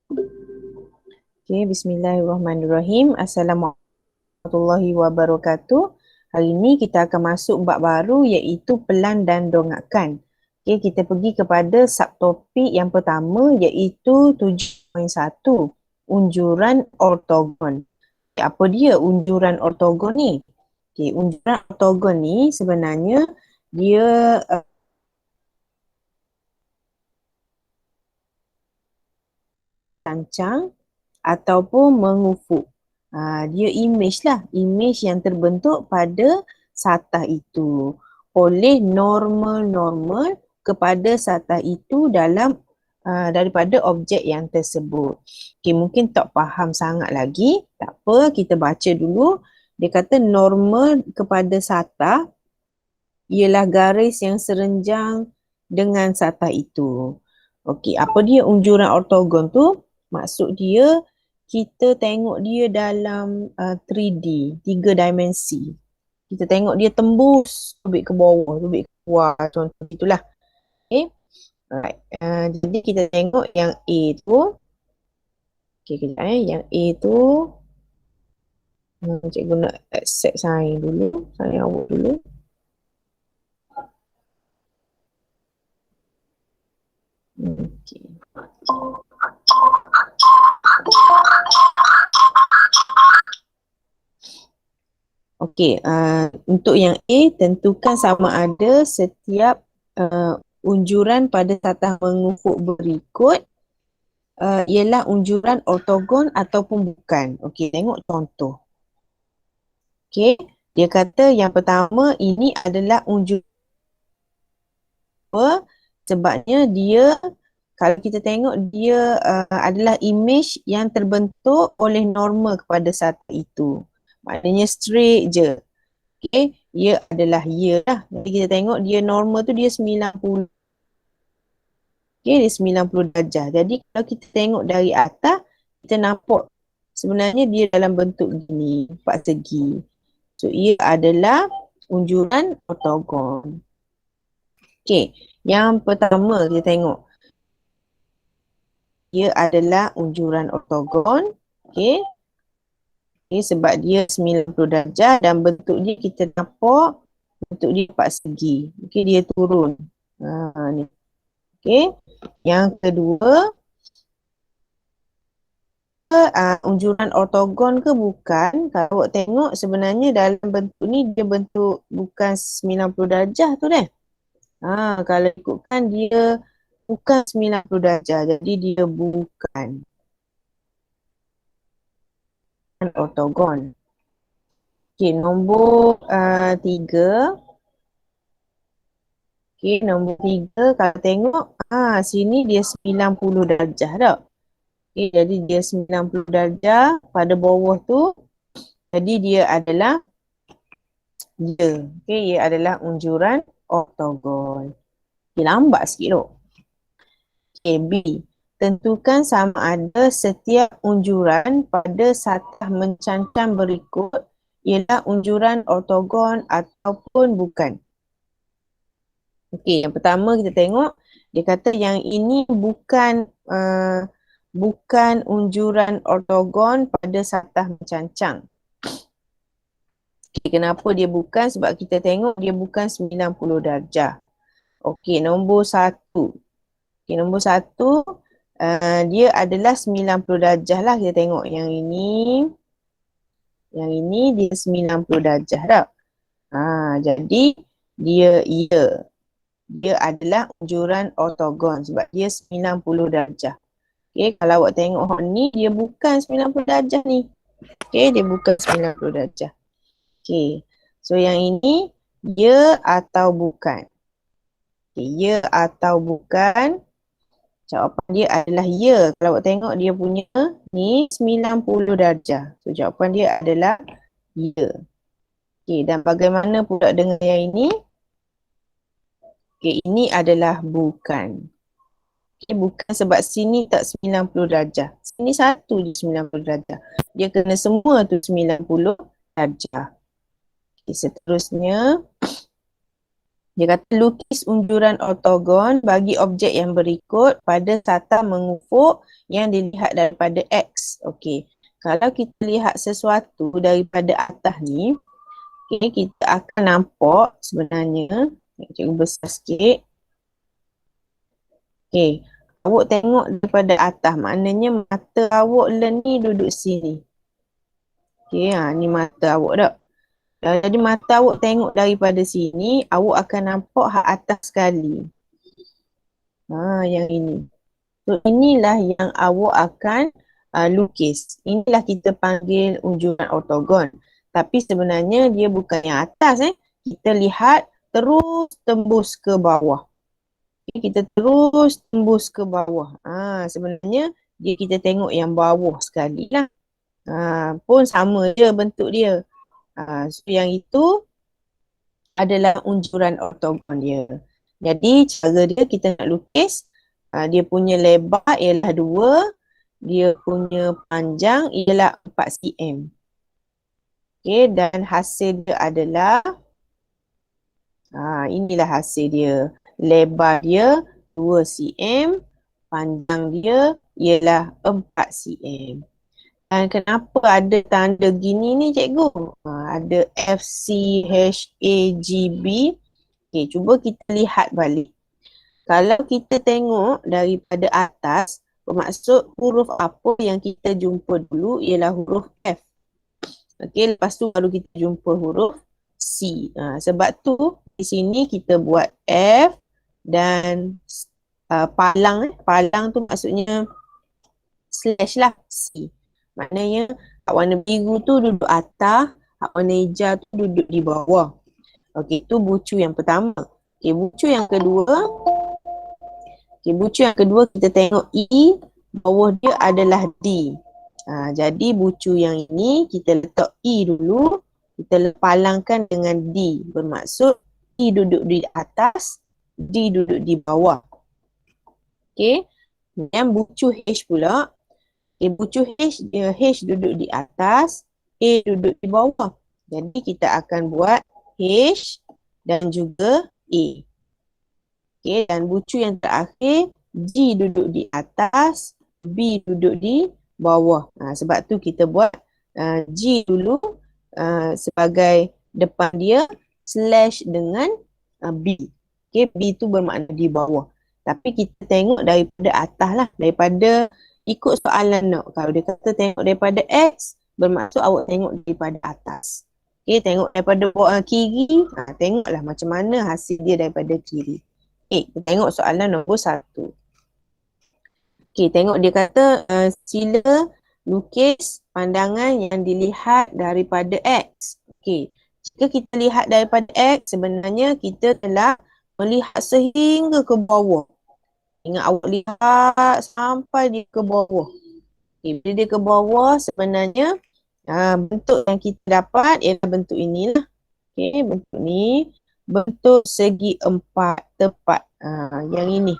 Okay, bismillahirrahmanirrahim. Assalamualaikum warahmatullahi wabarakatuh. Hari ini kita akan masuk bab baru iaitu pelan dan dongakkan. Okay, kita pergi kepada subtopik yang pertama iaitu 7.1, unjuran ortogon. Okay, apa dia unjuran ortogon ni? Okay, unjuran ortogon ni sebenarnya dia rancang ataupun mengufuk. Dia image lah, image yang terbentuk pada satah itu oleh normal-normal kepada satah itu dalam daripada objek yang tersebut. Okay, mungkin tak faham sangat lagi, tak apa, kita baca dulu. Dia kata normal kepada satah ialah garis yang serenjang dengan satah itu. Okey, apa dia unjuran ortogon tu? Maksud dia kita tengok dia dalam 3D, tiga dimensi. Kita tengok dia tembus tubik ke bawah, tubik ke luar, contoh itulah. Okey. Alright. Jadi kita tengok yang A tu. Okey, kejap yang A tu cikgu nak accept sign dulu, sign awak dulu. Okey. Okey, untuk yang A, tentukan sama ada setiap unjuran pada satah mengufuk berikut ialah unjuran ortogon ataupun bukan. Okey, tengok contoh. Okey, dia kata yang pertama ini adalah unjuran sebabnya dia, kalau kita tengok dia adalah image yang terbentuk oleh norma kepada satah itu. Maknanya straight je. Okay, ia adalah ya lah. Jadi kita tengok dia normal tu dia 90. Okay, dia 90 darjah. Jadi kalau kita tengok dari atas, kita nampak sebenarnya dia dalam bentuk gini, empat segi. So, ia adalah unjuran ortogon. Okay, yang pertama kita tengok. Ia adalah unjuran ortogon. Okay. Okay, sebab dia 90 darjah dan bentuk dia kita nampak bentuk dia empat segi. Okay, dia turun. Ni. Okay. Yang kedua, unjuran ortogon ke bukan? Kalau awak tengok sebenarnya dalam bentuk ni dia bentuk bukan 90 darjah tu dah. Kalau ikutkan dia bukan 90 darjah. Jadi dia bukan ortogon. Okay, nombor 3. Okay, nombor 3 kalau tengok sini dia 90 darjah tak? Okay, jadi dia 90 darjah pada bawah tu. Jadi dia adalah ya. Okay, ia adalah unjuran ortogon. Okay, lambat sikit tu. Okay, B. Tentukan sama ada setiap unjuran pada satah mencancang berikut ialah unjuran ortogon ataupun bukan. Okey, yang pertama kita tengok dia kata yang ini bukan unjuran ortogon pada satah mencancang. Okey, kenapa dia bukan? Sebab kita tengok dia bukan 90 darjah. Okey, nombor 1. Okey, nombor 1 dia adalah 90 darjah lah. Kita tengok yang ini. Yang ini dia 90 darjah tak? Jadi dia dia adalah unjuran ortogon sebab dia 90 darjah. Okay, kalau awak tengok ni dia bukan 90 darjah ni. Okay, dia bukan 90 darjah. Okay, so yang ini ya atau bukan. Okay, ya atau bukan. Jawapan dia adalah ya. Kalau awak tengok dia punya ni 90 darjah. So jawapan dia adalah ya. Okay, dan bagaimana pula dengan yang ini? Okay, ini adalah bukan. Okay, bukan sebab sini tak 90 darjah. Sini satu je 90 darjah. Dia kena semua tu 90 darjah. Okay, seterusnya. Dia kata lukis unjuran ortogon bagi objek yang berikut pada tata mengufuk yang dilihat daripada X. Okey. Kalau kita lihat sesuatu daripada atas ni, okay, kita akan nampak sebenarnya, cikgu besar sikit. Okey, awak tengok daripada atas, maknanya mata awak ni duduk sini. Okey, ni mata awak tak? Jadi mata awak tengok daripada sini, awak akan nampak hak atas sekali. Yang ini. So inilah yang awak akan lukis. Inilah kita panggil unjuran ortogon. Tapi sebenarnya dia bukan yang atas. Kita lihat terus tembus ke bawah. Kita terus tembus ke bawah. Sebenarnya kita tengok yang bawah sekali lah. Pun sama je bentuk dia. So yang itu adalah unjuran ortogon dia. Jadi cara dia kita nak lukis, dia punya lebar ialah 2, dia punya panjang ialah 4 cm. Okay, dan hasil dia adalah, inilah hasil dia. Lebar dia 2 cm, panjang dia ialah 4 cm. Dan kenapa ada tanda gini ni cikgu? Ada FCHAGB. Okay, cuba kita lihat balik. Kalau kita tengok daripada atas, bermaksud huruf apa yang kita jumpa dulu ialah huruf F. Okay, lepas tu baru kita jumpa huruf C. Sebab tu di sini kita buat F dan palang. Palang tu maksudnya slash lah, C. Maknanya hak warna biru tu duduk atas, hak warna hijau tu duduk di bawah. Okey, tu bucu yang pertama. Okey, bucu yang kedua kita tengok E, bawah dia adalah D. Jadi bucu yang ini kita letak E dulu, kita palangkan dengan D. Bermaksud E duduk di atas, D duduk di bawah. Okey, dan bucu H pula. Bucu H, H duduk di atas, A duduk di bawah. Jadi kita akan buat H dan juga A. Okay, dan bucu yang terakhir, G duduk di atas, B duduk di bawah. Sebab tu kita buat G dulu sebagai depan dia, slash dengan B. Okay, B tu bermakna di bawah. Tapi kita tengok daripada atas lah, daripada ikut soalan nak. Kalau dia kata tengok daripada X, bermaksud awak tengok daripada atas. Okay, tengok daripada kiri, tengoklah macam mana hasil dia daripada kiri. Kita tengok soalan nombor 1. Okay, tengok dia kata sila lukis pandangan yang dilihat daripada X. Okay, jika kita lihat daripada X, sebenarnya kita telah melihat sehingga ke bawah. Ingat awak lihat sampai dia ke bawah. Okay, bila dia ke bawah sebenarnya bentuk yang kita dapat ialah bentuk inilah. Okay, bentuk ni. Bentuk segi 4 tepat. Yang ini.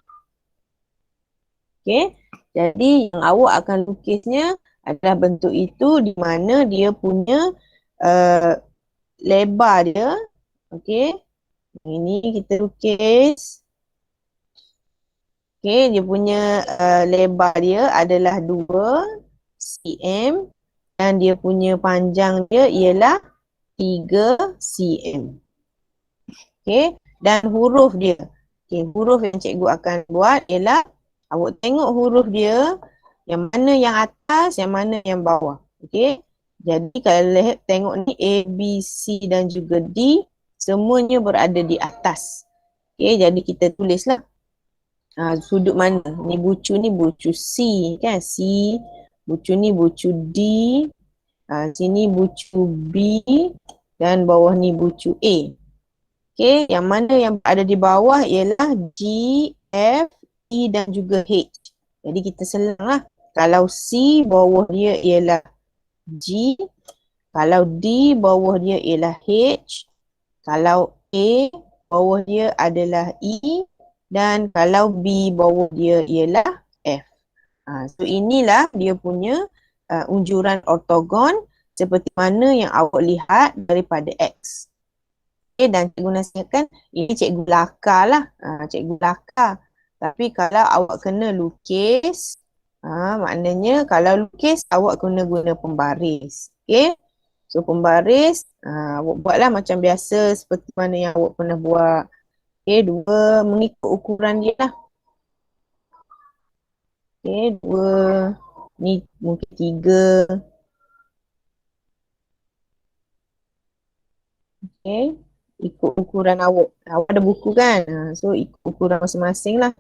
Okay, jadi yang awak akan lukisnya adalah bentuk itu di mana dia punya lebar dia. Okay, ini kita lukis. Okay, dia punya lebar dia adalah 2 cm dan dia punya panjang dia ialah 3 cm. Okay, dan huruf dia. Okay, huruf yang cikgu akan buat ialah awak tengok huruf dia, yang mana yang atas, yang mana yang bawah. Okay, jadi kalau tengok ni A, B, C dan juga D, semuanya berada di atas. Okay, jadi kita tulislah. Sudut mana? Ni bucu C kan? C. Bucu ni bucu D. Sini bucu B. Dan bawah ni bucu A. Okay, yang mana yang ada di bawah ialah G, F, E dan juga H. Jadi kita selang lah. Kalau C, bawah dia ialah G. Kalau D, bawah dia ialah H. Kalau A, bawah dia adalah E. Dan kalau B, bawah dia ialah F. So inilah dia punya unjuran ortogon seperti mana yang awak lihat daripada X. Okay, dan cikgu nasihatkan ini cikgu belakar lah. Cikgu belakar. Tapi kalau awak kena lukis, maknanya kalau lukis awak kena guna pembaris. Okay. So pembaris, awak buatlah macam biasa seperti mana yang awak pernah buat. Okay, dua mengikut ukuran dia lah. Okay, dua. Ni mungkin tiga. Okay. Ikut ukuran awak. Awak ada buku kan? So ikut ukuran masing-masing lah.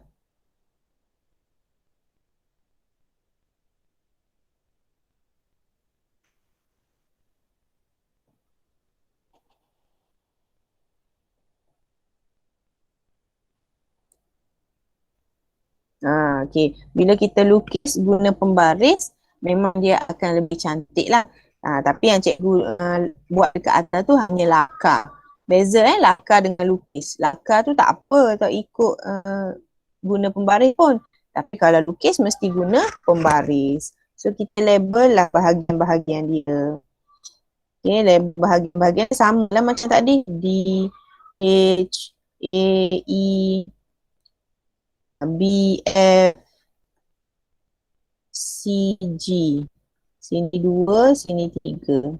Okay. Bila kita lukis guna pembaris, memang dia akan lebih cantik lah. Tapi yang cikgu buat dekat atas tu hanya lakar. Beza lakar dengan lukis. Lakar tu tak apa, tak ikut guna pembaris pun. Tapi kalau lukis mesti guna pembaris. So kita label lah bahagian-bahagian dia. Okay, label bahagian-bahagian sama lah macam tadi. D, H, A, E, B, F, C, G. Sini dua, sini tiga.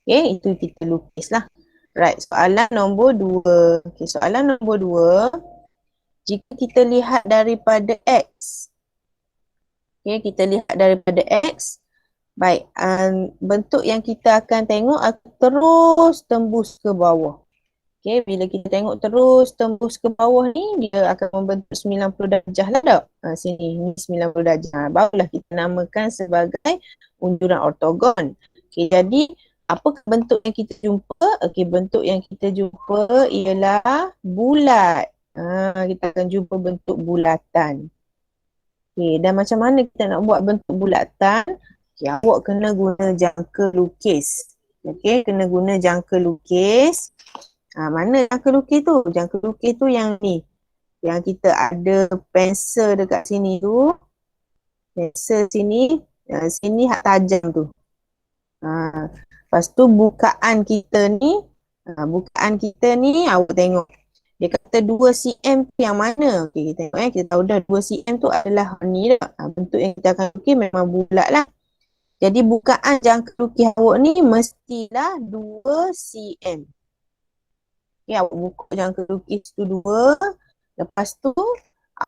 Okay, itu kita lukis lah. Right, soalan nombor dua. Okay, soalan nombor dua. Jika kita lihat daripada X. Okay, kita lihat daripada X. Baik, bentuk yang kita akan tengok akan terus tembus ke bawah. Okay, bila kita tengok terus tembus ke bawah ni, dia akan membentuk 90 darjah lah tak? Sini, ni 90 darjah. Barulah kita namakan sebagai unjuran ortogon. Okay, jadi apakah bentuk yang kita jumpa? Okay, bentuk yang kita jumpa ialah bulat. Kita akan jumpa bentuk bulatan. Okay, dan macam mana kita nak buat bentuk bulatan? Okay, awak kena guna jangka lukis. Okay, kena guna jangka lukis. Mana jangka lukis tu? Jangka lukis tu yang ni. Yang kita ada pensel dekat sini tu. Pensel sini. Sini hak tajam tu. Lepas tu bukaan kita ni. Bukaan kita ni awak tengok. Dia kata 2 cm tu yang mana? Okay, kita tengok kita tahu dah 2 cm tu adalah ni dah. Bentuk yang kita akan lukis memang bulat lah. Jadi bukaan jangka lukis awak ni mestilah 2 cm. Okay, awak buka jangka lukis tu 2. Lepas tu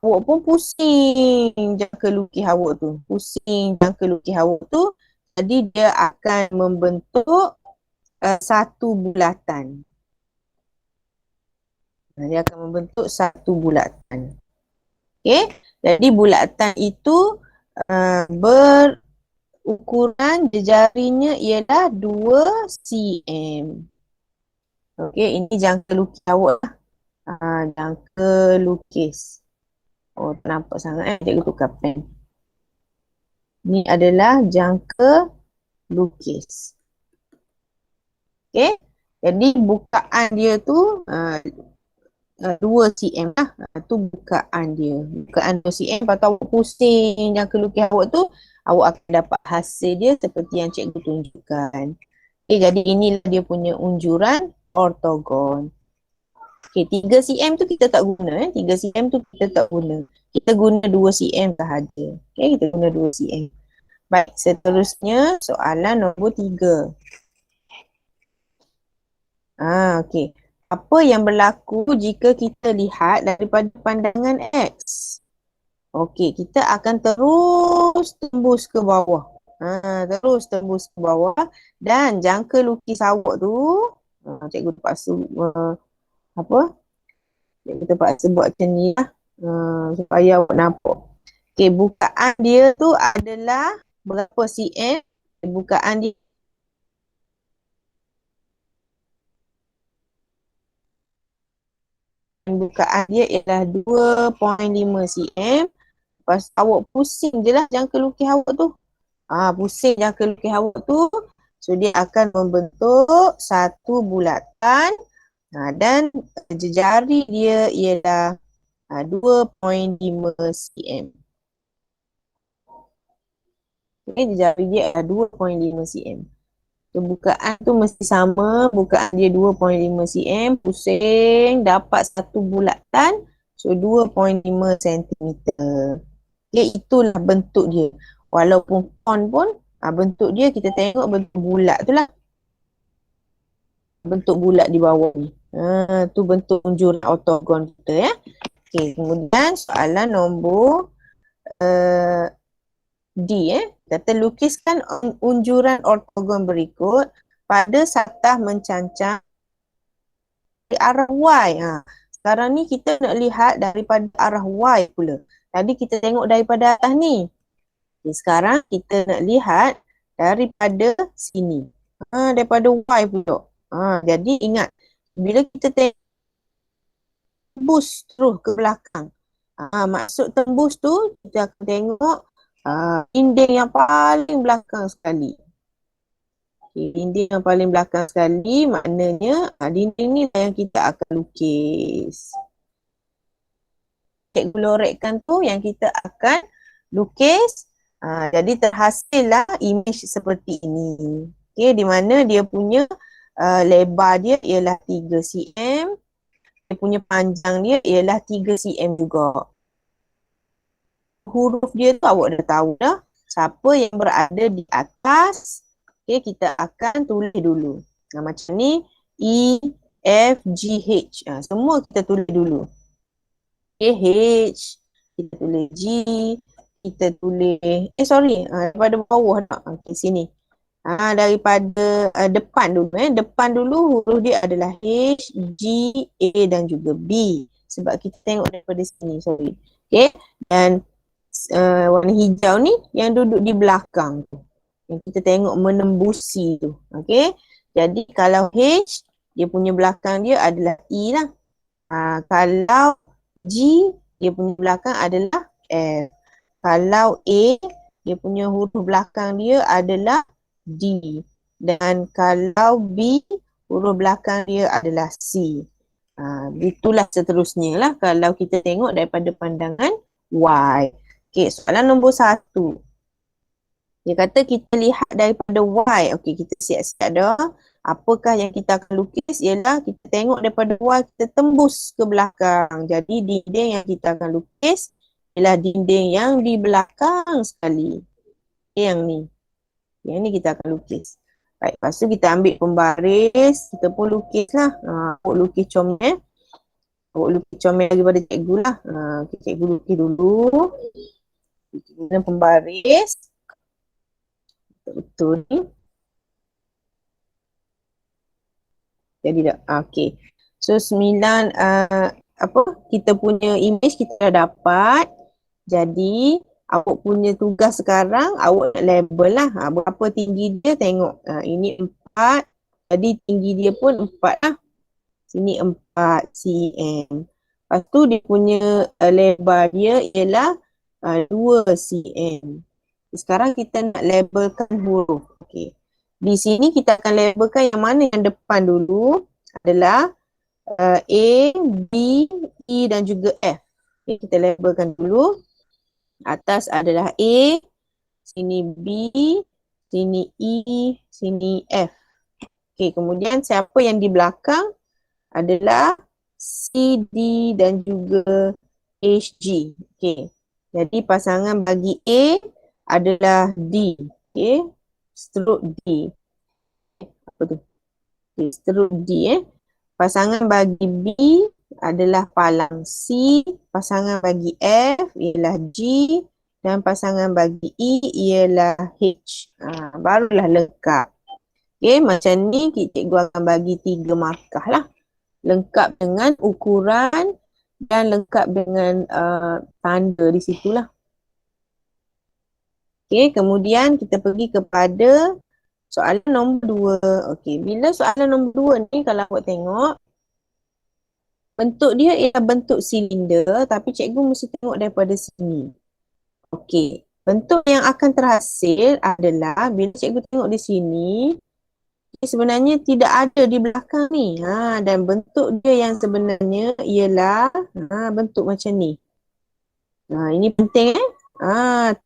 awak pun pusing jangka lukis awak tu. Pusing jangka lukis awak tu. Jadi dia akan membentuk satu bulatan. Dia akan membentuk satu bulatan. Okay. Jadi bulatan itu berukuran jarinya ialah 2 cm. Okey, ini jangka lukis awak lah. Jangka lukis. Oh, tak nampak sangat cikgu tukar pen. Ini adalah jangka lukis. Okey, jadi bukaan dia tu 2 cm lah. Tu bukaan dia. Bukaan 2 cm. Lepas tu awak pusing jangka lukis awak tu, awak akan dapat hasil dia seperti yang cikgu tunjukkan. Okay, jadi inilah dia punya unjuran ortogon. Okay, 3 cm tu kita tak guna. 3 cm tu kita tak guna. Kita guna 2 cm sahaja. Okay, kita guna 2 cm. Baik, seterusnya soalan nombor 3. Okay. Apa yang berlaku jika kita lihat daripada pandangan X? Okey, kita akan terus tembus ke bawah. Terus tembus ke bawah dan jangka lukis awak tu, cikgu terpaksa cikgu terpaksa buat macam ni lah, supaya awak nampak. Okey, bukaan dia tu adalah berapa cm? Bukaan dia ialah 2.5 cm. Lepas awak pusing je lah jangka lukis awak tu. Pusing jangka lukis awak tu. So dia akan membentuk satu bulatan. Dan jari dia ialah 2.5 cm. Okay, jari dia adalah 2.5 cm. So, bukaan tu mesti sama, bukaan dia 2.5 cm, pusing, dapat satu bulatan, so 2.5 cm. Okay, itulah bentuk dia. Walaupun kon pun, bentuk dia kita tengok bentuk bulat tu lah. Bentuk bulat di bawah ni. Tu bentuk unjuran ortogon kita ya. Okay, kemudian soalan nombor D kata lukiskan unjuran ortogon berikut pada satah mencancang di arah Y. Sekarang ni kita nak lihat daripada arah Y pula. Tadi kita tengok daripada atas ni. Okay, sekarang kita nak lihat daripada sini. Daripada Y pula. Jadi ingat, bila kita tembus terus ke belakang. Maksud tembus tu, kita akan tengok dinding yang paling belakang sekali. Okay, dinding yang paling belakang sekali maknanya dinding ni lah yang kita akan lukis. Cikgu lorekkan tu yang kita akan lukis. Jadi terhasillah image seperti ini. Okay, di mana dia punya lebar dia ialah 3 cm. Dia punya panjang dia ialah 3 cm juga. Huruf dia tu awak dah tahu dah. Siapa yang berada di atas, okay, kita akan tulis dulu. Macam ni, E, F, G, H. Semua kita tulis dulu. Okay, H, kita tulis G, kita tulis, daripada bawah nak. Okay, sini. Daripada depan dulu. Depan dulu huruf dia adalah H, G, A dan juga B. Sebab kita tengok daripada sini, sorry. Okay, dan warna hijau ni yang duduk di belakang tu. Yang kita tengok menembusi tu. Okay, jadi kalau H, dia punya belakang dia adalah E lah. Kalau G, dia punya belakang adalah F. Kalau A, dia punya huruf belakang dia adalah D. Dan kalau B, huruf belakang dia adalah C. Itulah seterusnya lah kalau kita tengok daripada pandangan Y. Okay, soalan nombor 1. Dia kata kita lihat daripada Y. Okay, kita siap-siap dah. Apakah yang kita akan lukis ialah kita tengok daripada Y, kita tembus ke belakang. Jadi dinding yang kita akan lukis ialah dinding yang di belakang sekali. Yang ni. Yang ni kita akan lukis. Baik, lepas tu kita ambil pembaris. Kita pun lukis lah. Awak lukis comel. Awak lukis comel lagi pada cikgu lah. Okay, cikgu lukis dulu. Guna pembaris. Betul ni. Jadi tak? Okay. So 9 kita punya image kita dah dapat. Jadi awak punya tugas sekarang awak nak label lah. Berapa tinggi dia tengok. Ini 4. Jadi tinggi dia pun 4 lah. Sini 4 cm. Lepas tu dia punya lebar dia ialah 2 cm. Sekarang kita nak labelkan huruf. Okay. Di sini kita akan labelkan yang mana yang depan dulu adalah A, B, E dan juga F. Okay, kita labelkan dulu. Atas adalah A, sini B, sini E, sini F. Okay, kemudian siapa yang di belakang adalah C, D dan juga H, G. Okay, jadi pasangan bagi A adalah D. Okay. Strok D. Apa tu? Okay, strok D Pasangan bagi B adalah palang C. Pasangan bagi F ialah G. Dan pasangan bagi E ialah H. Barulah lengkap. Okay, macam ni cikgu akan bagi 3 markah lah. Lengkap dengan ukuran dan lengkap dengan tanda di situlah. Okay, kemudian kita pergi kepada soalan nombor 2. Okay, bila soalan nombor 2 ni kalau awak tengok, bentuk dia ialah bentuk silinder tapi cikgu mesti tengok daripada sini. Okay, bentuk yang akan terhasil adalah bila cikgu tengok di sini, sebenarnya tidak ada di belakang ni. Dan bentuk dia yang sebenarnya ialah bentuk macam ni. Ini penting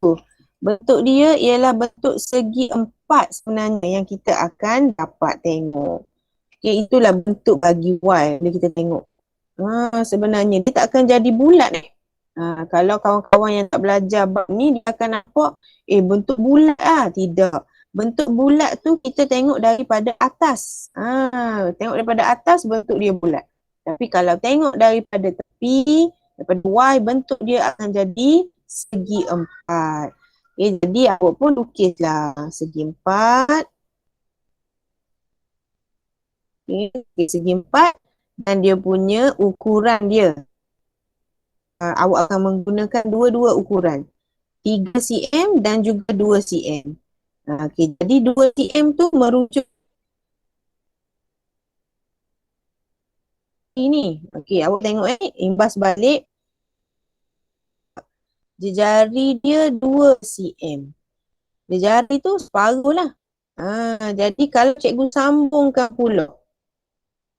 tu. Bentuk dia ialah bentuk segi empat sebenarnya yang kita akan dapat tengok. Okay, itulah bentuk bagi Y bila kita tengok. Sebenarnya dia tak akan jadi bulat kalau kawan-kawan yang tak belajar bab ni dia akan nampak bentuk bulat tidak. Bentuk bulat tu kita tengok daripada atas. Tengok daripada atas bentuk dia bulat. Tapi kalau tengok daripada tepi, daripada Y bentuk dia akan jadi segi empat. Jadi awak pun lukislah segi empat. Segi empat dan dia punya ukuran dia. Awak akan menggunakan dua-dua ukuran. 3 cm dan juga 2 cm. Jadi 2 cm tu merujuk ini. Awak tengok imbas balik. Jari dia 2 cm. Jari tu separuh lah. Jadi kalau cikgu sambungkan pula,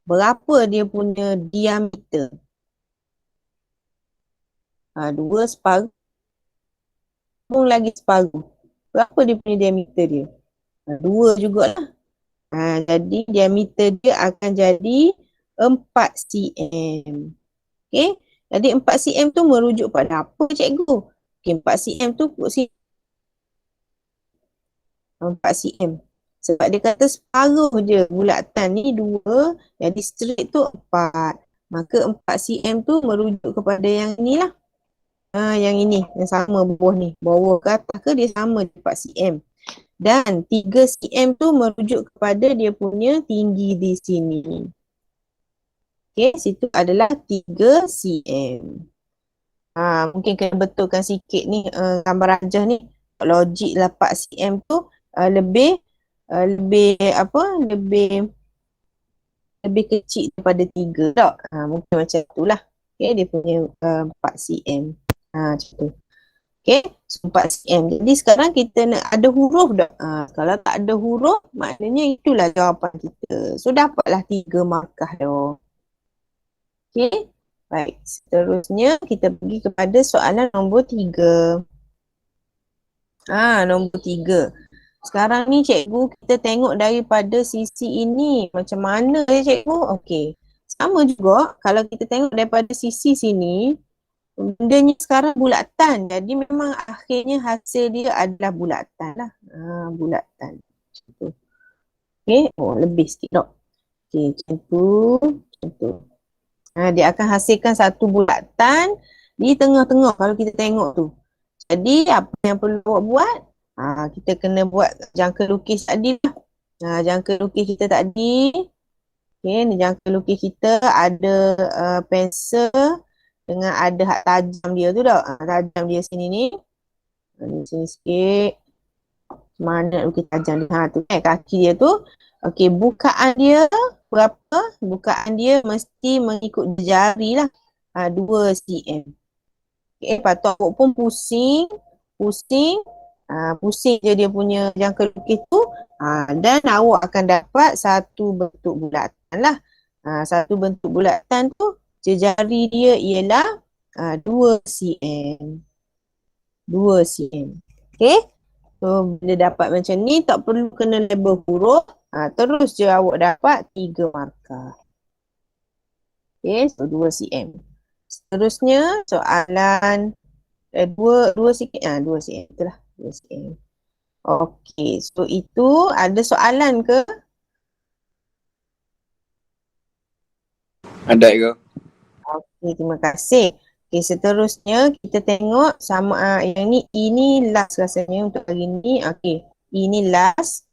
berapa dia punya diameter? 2 separuh. Sambung lagi separuh. Berapa dia punya diameter dia? 2 jugalah. Jadi diameter dia akan jadi 4 cm. Okey. Jadi 4 cm tu merujuk pada apa cikgu? 4 cm tu 4 cm. Sebab dia kata separuh je bulatan ni 2, jadi straight tu 4. Maka 4 cm tu merujuk kepada yang inilah. Yang ini, yang sama bawah ni. Bawah ke atas ke dia sama 4 cm. Dan 3 cm tu merujuk kepada dia punya tinggi di sini. Okey, situ adalah 3 cm. Mungkin kena betulkan sikit ni gambar rajah ni. Logik lah 4 cm tu lebih kecil daripada 3 tak? Mungkin macam itulah. Okey, dia punya 4 cm. Macam tu. Okey, so 4 cm. Jadi sekarang kita nak ada huruf tak? Kalau tak ada huruf, maknanya itulah jawapan kita. So dapatlah 3 markah dah. Okey. Baik, seterusnya kita pergi kepada soalan nombor 3. Nombor 3. Sekarang ni cikgu kita tengok daripada sisi ini. Macam mana cikgu? Okey. Sama juga kalau kita tengok daripada sisi sini, bendanya sekarang bulatan. Jadi memang akhirnya hasil dia adalah bulatan lah. Bulatan. Macam tu. Okey. Lebih sikit tak? Okey, macam tu. Macam tu. Dia akan hasilkan satu bulatan di tengah-tengah kalau kita tengok tu. Jadi apa yang perlu awak buat? Kita kena buat jangka lukis tadi lah. Jangka lukis kita tadi. Okay, ni jangka lukis kita ada pensel dengan ada hak tajam dia tu tak? Tajam dia sini ni. Ni sini sikit. Mana nak lukis tajam dia? Tu kaki dia tu. Okey, bukaan dia berapa? Bukaan dia mesti mengikut jari lah. 2 cm. Okay, patut awak pun pusing. Pusing je dia punya jangka lukis tu. Dan awak akan dapat satu bentuk bulatan lah. Satu bentuk bulatan tu, jari dia ialah 2 cm. 2 cm. Okay. So, bila dapat macam ni, tak perlu kena label huruf. Terus je awak dapat 3 markah. Okay, so 2 cm. Seterusnya, soalan 2 sikit. 2 cm. Itulah, 2 cm. Okay, so itu ada soalan ke? Ada ke? Okay, terima kasih. Okay, seterusnya kita tengok sama yang ni, ini last rasanya untuk hari ni. Okay, ini last.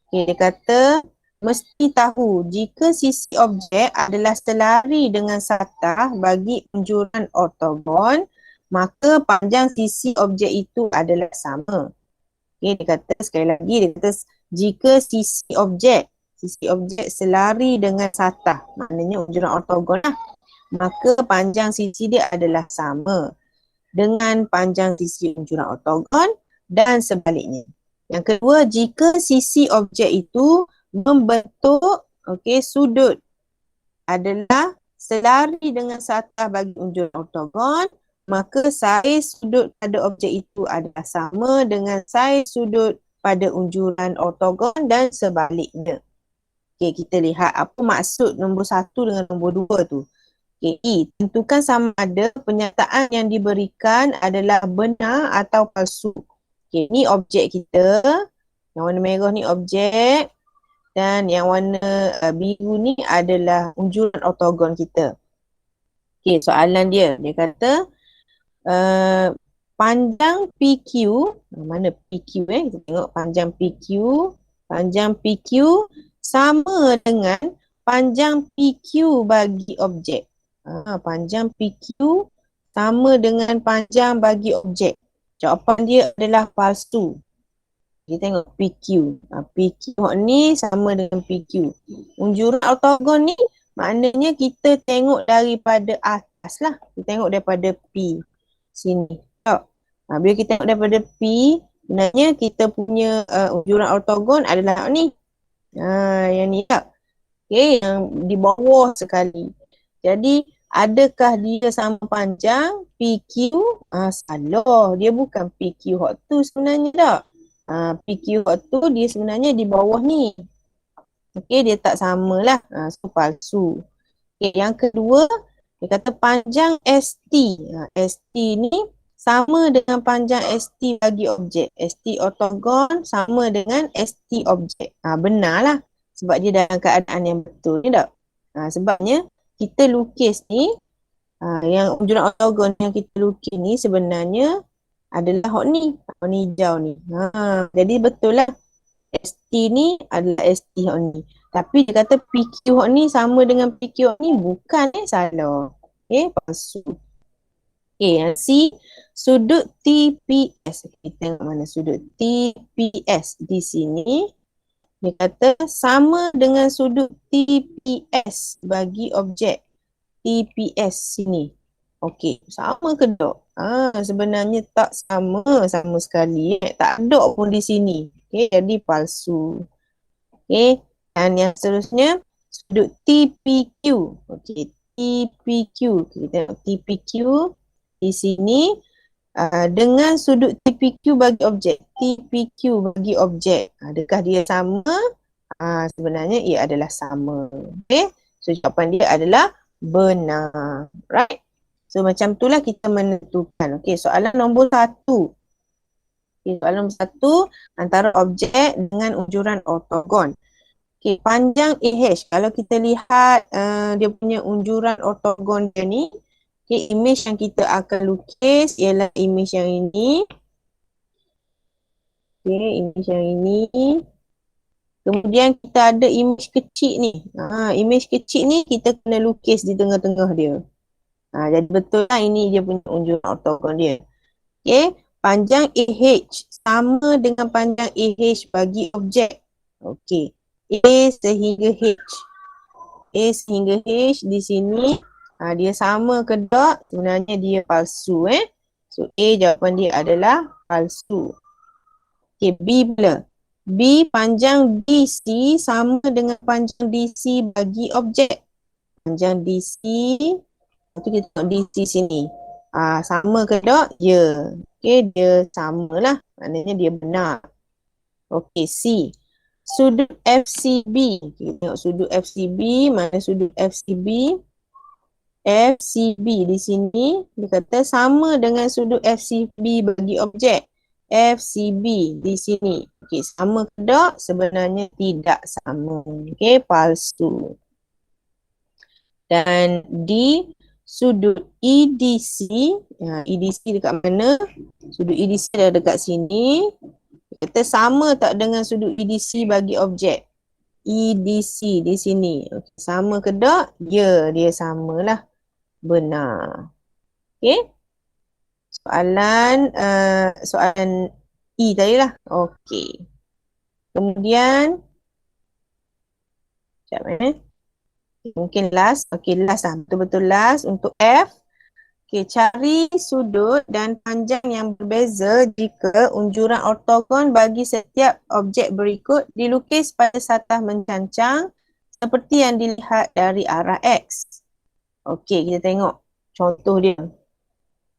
Okay, dia kata mesti tahu jika sisi objek adalah selari dengan satah bagi unjuran ortogon, maka panjang sisi objek itu adalah sama. Okay, dia kata sekali lagi, dia kata jika sisi objek selari dengan satah, maknanya unjuran ortogon lah, maka panjang sisi dia adalah sama dengan panjang sisi unjuran ortogon dan sebaliknya. Yang kedua, jika sisi objek itu membentuk sudut adalah selari dengan satah bagi unjuran ortogon, maka saiz sudut pada objek itu adalah sama dengan saiz sudut pada unjuran ortogon dan sebaliknya. Okey, kita lihat apa maksud nombor 1 dengan nombor 2 tu. Okey, E, tentukan sama ada penyataan yang diberikan adalah benar atau palsu. Okey, ni objek kita. Yang warna merah ni objek dan yang warna biru ni adalah unjuran ortogon kita. Okey, soalan dia kata panjang PQ, mana PQ kita tengok panjang PQ. Panjang PQ sama dengan panjang PQ bagi objek. Panjang PQ sama dengan panjang bagi objek. Jawapan dia adalah palsu. Kita tengok PQ. PQ ni sama dengan PQ. Unjuran ortogon ni maknanya kita tengok daripada atas lah. Kita tengok daripada P sini. Bila kita tengok daripada P, sebenarnya kita punya unjuran ortogon adalah ni. Yang ni tak. Okay, yang di bawah sekali. Jadi, adakah dia sama panjang PQ? Salah. Dia bukan PQ hot tu sebenarnya tak. PQ hot tu dia sebenarnya di bawah ni. Okay, dia tak samalah. So, palsu. Okay, yang kedua, dia kata panjang ST. ST ni sama dengan panjang ST bagi objek. ST ortogon sama dengan ST objek. Benarlah. Sebab dia dalam keadaan yang betul ni tak? Sebabnya kita lukis ni, yang unjuran ortogon yang kita lukis ni sebenarnya adalah warna hijau ni. Jadi betul lah. ST ni adalah ST hot ni. Tapi dia kata PQ hot ni sama dengan PQ hot ni, bukan salah. Okay, palsu. Okay, yang C, sudut TPS. Kita tengok mana sudut TPS di sini. Dia kata sama dengan sudut TPS bagi objek TPS sini. Okey, sama ke tak? Sebenarnya tak sama sekali. Tak ada pun di sini. Okey, jadi palsu. Okey, dan yang seterusnya sudut TPQ. Okey, TPQ. Kita tengok TPQ di sini dengan sudut TPQ bagi objek. TPQ bagi objek. Adakah dia sama? Sebenarnya ia adalah sama. Okey, so jawapan dia adalah benar. Right? So macam itulah kita menentukan. Okey, soalan nombor 1. Okay, soalan nombor 1 antara objek dengan unjuran ortogon. Okey, panjang AH. Kalau kita lihat dia punya unjuran ortogon dia ni, okay, image yang kita akan lukis ialah image yang ini. Okay, image yang ini. Kemudian kita ada image kecil ni. Image kecil ni kita kena lukis di tengah-tengah dia. Jadi betul lah ini dia punya unjuran ortogon dia. Okay, panjang AH sama dengan panjang AH bagi objek. Okay, A sehingga H. A sehingga H di sini. Dia sama ke tak? Sebenarnya dia palsu. So A jawapan dia adalah palsu. Okay, B pula. B panjang DC sama dengan panjang DC bagi objek. Panjang DC. Lepas tu kita tengok DC sini. Sama ke tak? Ya. Okay, dia samalah. Maknanya dia benar. Okay, C. Sudut FCB. Kita tengok sudut FCB. Mana sudut FCB? FCB di sini. Dia kata sama dengan sudut FCB bagi objek. FCB di sini. Okay, sama ke tak? Sebenarnya tidak sama. Okay, palsu. Dan D. Sudut EDC, EDC dekat mana? Sudut EDC ada dekat sini. Kita sama tak dengan sudut EDC bagi objek? EDC di sini. Okay, sama ke tak? Ya, dia samalah. Benar. Okay. Soalan E tadi lah. Okay. Kemudian, sekejap mungkin last. Okay, last lah. Betul-betul last untuk F. Okay, cari sudut dan panjang yang berbeza jika unjuran ortogon bagi setiap objek berikut dilukis pada satah mencancang seperti yang dilihat dari arah X. Okay, kita tengok contoh dia.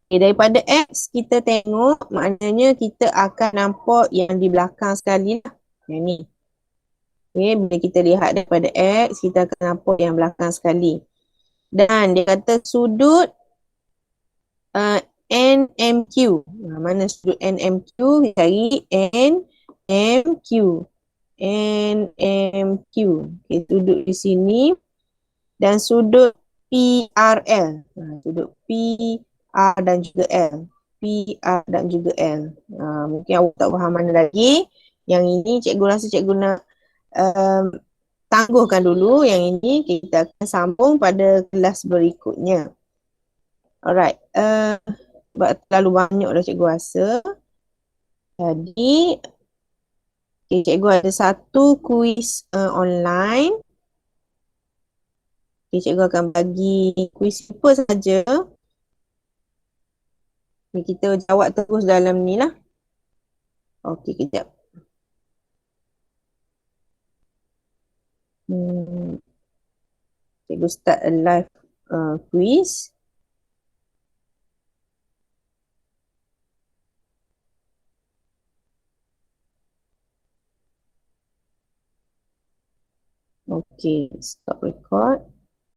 Daripada X kita tengok, maknanya kita akan nampak yang di belakang sekali lah. Yang ni. Okay, bila kita lihat daripada X, kita akan nampak yang belakang sekali. Dan dia kata sudut NMQ. Mana sudut NMQ? Kita cari NMQ. NMQ. Okay, sudut di sini. Dan sudut PRL. Sudut PR dan juga L. PR dan juga L. Mungkin awak tak faham mana lagi. Yang ini cikgu rasa cikgu nak tangguhkan dulu. Yang ini kita akan sambung pada kelas berikutnya. Alright. Sebab terlalu banyak dah cikgu rasa. Jadi, cikgu ada satu kuis online. Cikgu akan bagi kuis simple saja. Kita jawab terus dalam ni lah. Okey, kejap. Cikgu start a live quiz. Okey, stop record.